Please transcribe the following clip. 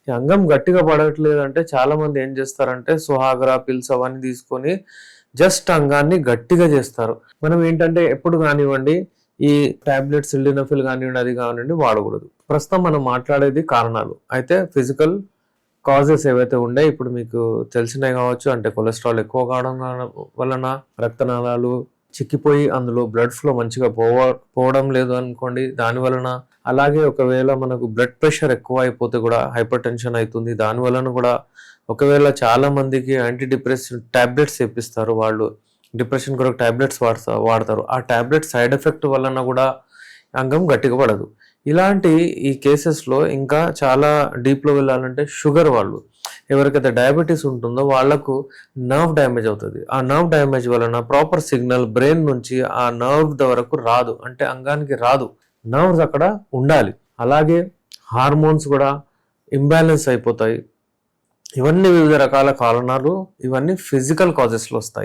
ఈ అంగం గట్టిగా పడట్లేదు అంటే చాలా మంది ఏం చేస్తారంటే సుహాగ్రా పిల్స్ అవన్నీ తీసుకొని జస్ట్ అంగాన్ని గట్టిగా చేస్తారు. మనం ఏంటంటే ఎప్పుడు కానివ్వండి ఈ టాబ్లెట్స్ సిల్డినఫిల్ కానివ్వండి అది కానివ్వండి వాడకూడదు. ప్రస్తుతం మనం మాట్లాడేది కారణాలు. అయితే ఫిజికల్ కాజెస్ ఏవైతే ఉండే ఇప్పుడు మీకు తెలిసినవి కావచ్చు. అంటే కొలెస్ట్రాల్ ఎక్కువ కావడం వలన రక్తనాళాలు చిక్కిపోయి అందులో బ్లడ్ ఫ్లో మంచిగా పోవడం లేదు అనుకోండి, దాని వలన. అలాగే ఒకవేళ మనకు బ్లడ్ ప్రెషర్ ఎక్కువ అయిపోతే కూడా హైపర్ టెన్షన్ అవుతుంది. దాని వలన కూడా ఒకవేళ చాలా మందికి యాంటీ డిప్రెసివ్ టాబ్లెట్స్ ఇప్పిస్తారు. వాళ్ళు డిప్రెషన్ కొరకు టాబ్లెట్స్ వాడతారు. ఆ టాబ్లెట్ సైడ్ ఎఫెక్ట్ వలన కూడా అంగం గట్టిగా పడదు. ఇలాంటి ఈ కేసెస్లో ఇంకా చాలా డీప్లో వెళ్ళాలంటే షుగర్ వాళ్ళు ఎవరికైతే డయాబెటీస్ ఉంటుందో వాళ్లకు నర్వ్ డ్యామేజ్ అవుతుంది. ఆ నర్వ్ డ్యామేజ్ వలన ప్రాపర్ సిగ్నల్ బ్రెయిన్ నుంచి ఆ నర్వ్ వరకు రాదు, అంటే అంగానికి రాదు. నర్వ్స్ అక్కడ ఉండాలి. అలాగే హార్మోన్స్ కూడా ఇంబ్యాలెన్స్ అయిపోతాయి. ఇవన్నీ వివిధ రకాల కారణాలు, ఇవన్నీ ఫిజికల్ కాజెస్లో వస్తాయి.